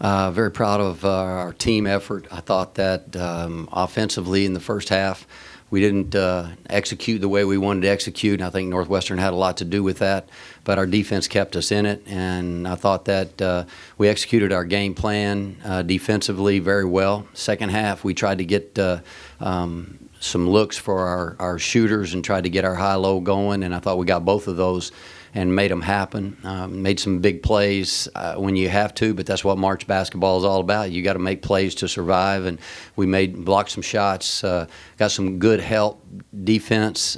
Very proud of our team effort. I thought that offensively in the first half, we didn't execute the way we wanted to execute. I think Northwestern had a lot to do with that, but our defense kept us in it, and I thought that we executed our game plan defensively very well. Second half, we tried to get some looks for our shooters and tried to get our high-low going, and I thought we got both of those and made them happen. Made some big plays when you have to, but that's what March basketball is all about. You got to make plays to survive, and we blocked some shots, got some good help defense.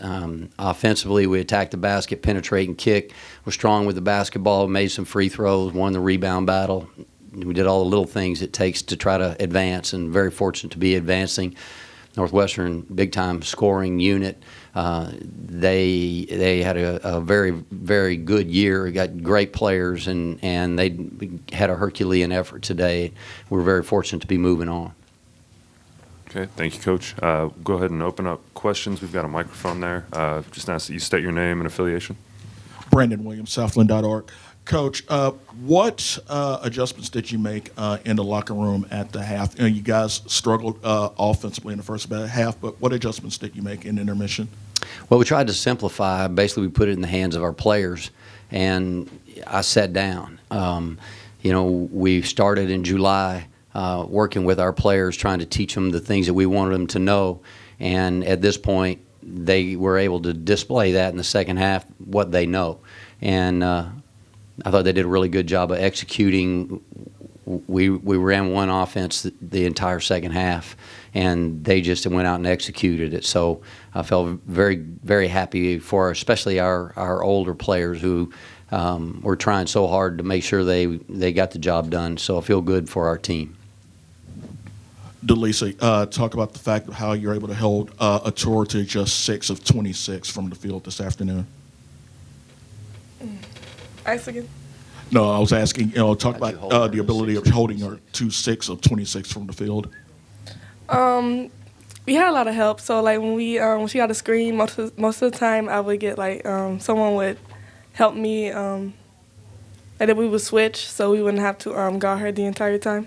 Offensively, we attacked the basket, penetrate and kick. We're strong with the basketball, made some free throws, won the rebound battle. We did all the little things it takes to try to advance, and very fortunate to be advancing. Northwestern, big-time scoring unit. They had a very, very good year. Got great players, and they had a Herculean effort today. We're very fortunate to be moving on. Okay, thank you, Coach. Go ahead and open up questions. We've got a microphone there. Just ask that you state your name and affiliation. Brandon Williams, Southland.org. Coach, what adjustments did you make in the locker room at the half? You know, you guys struggled offensively in the first half, but what adjustments did you make in intermission? Well, we tried to simplify. Basically, we put it in the hands of our players, and I sat down. We started in July working with our players, trying to teach them the things that we wanted them to know, and at this point, they were able to display that in the second half, what they know. And I thought they did a really good job of executing. We ran one offense the entire second half, and they just went out and executed it. So I felt very, very happy for especially our older players who were trying so hard to make sure they got the job done. So I feel good for our team. Delisa, talk about the fact of how you're able to hold a tour to just 6 of 26 from the field this afternoon. Ask again. No, I was asking, talk about the ability of holding her to 6 of 26 from the field. We had a lot of help. So, like, when she got a screen, most of the time I would get, like, someone would help me, and then we would switch so we wouldn't have to guard her the entire time.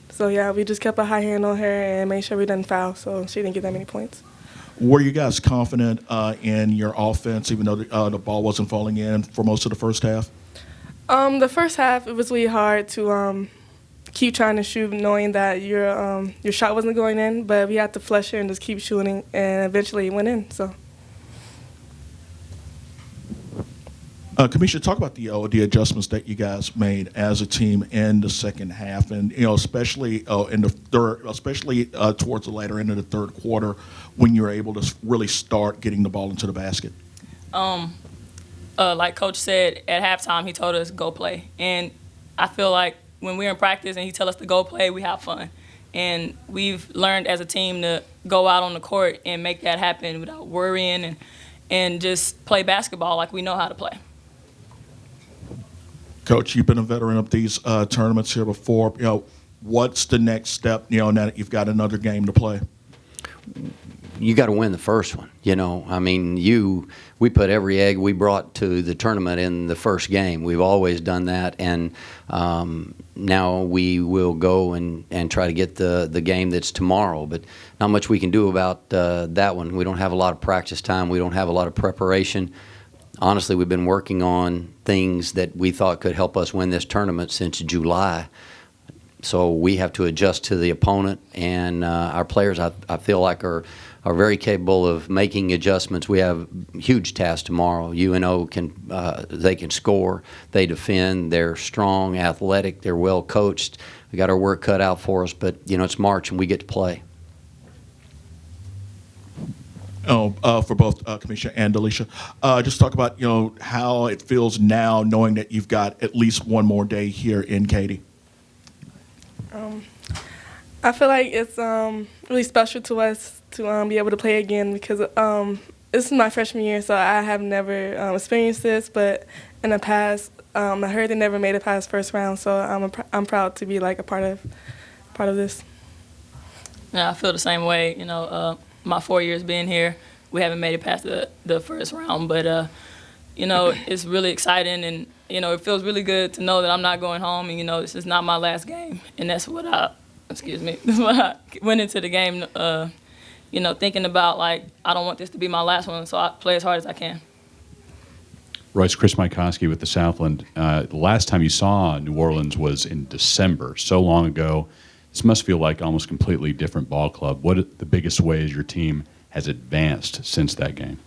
So, yeah, we just kept a high hand on her and made sure we didn't foul so she didn't get that many points. Were you guys confident in your offense, even though the ball wasn't falling in for most of the first half? The first half, it was really hard to keep trying to shoot, knowing that your shot wasn't going in. But we had to flush it and just keep shooting, and eventually it went in. So. Camesha, talk about the adjustments that you guys made as a team in the second half, and especially in the third, especially towards the later end of the third quarter, when you were able to really start getting the ball into the basket. Like Coach said, at halftime he told us go play, and I feel like when we're in practice and he tells us to go play, we have fun, and we've learned as a team to go out on the court and make that happen without worrying and just play basketball like we know how to play. Coach, you've been a veteran of these tournaments here before. What's the next step? Now that you've got another game to play. You got to win the first one. We put every egg we brought to the tournament in the first game. We've always done that, and now we will go and try to get the game that's tomorrow. But not much we can do about that one. We don't have a lot of practice time. We don't have a lot of preparation. Honestly, we've been working on things that we thought could help us win this tournament since July. So we have to adjust to the opponent, and our players, I feel like, are very capable of making adjustments. We have huge tasks tomorrow. UNO can score, they defend, they're strong, athletic, they're well coached. We got our work cut out for us, but it's March and we get to play. For both Camesha and Alicia, just talk about how it feels now, knowing that you've got at least one more day here in Katy. I feel like it's really special to us to be able to play again because this is my freshman year, so I have never experienced this. But in the past, I heard they never made it past first round, so I'm proud to be like a part of this. Yeah, I feel the same way. My 4 years being here, we haven't made it past the first round, but it's really exciting, and it feels really good to know that I'm not going home, and this is not my last game, and that's what that's what I went into the game, thinking about, like, I don't want this to be my last one, so I play as hard as I can. Royce, Chris Mykowski with the Southland. The last time you saw New Orleans was in December, so long ago. This must feel like almost completely different ball club. What are the biggest ways your team has advanced since that game?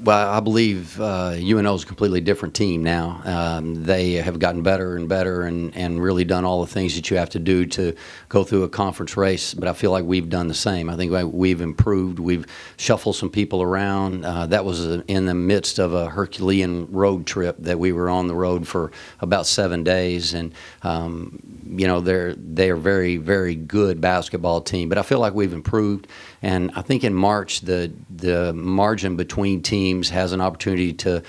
Well, I believe UNO is a completely different team now. They have gotten better and better and really done all the things that you have to do to go through a conference race, but I feel like we've done the same. I think we've improved. We've shuffled some people around. That was in the midst of a Herculean road trip that we were on the road for about 7 days, and they are very, very good basketball team, but I feel like we've improved. And I think in March, the margin between teams has an opportunity to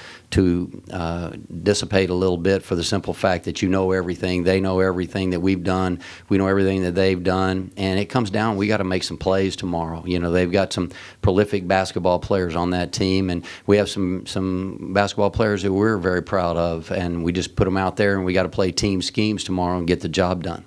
dissipate a little bit, for the simple fact that everything, they know everything that we've done, we know everything that they've done, and it comes down, we got to make some plays tomorrow. They've got some prolific basketball players on that team, and we have some basketball players that we're very proud of, and we just put them out there, and we got to play team schemes tomorrow and get the job done.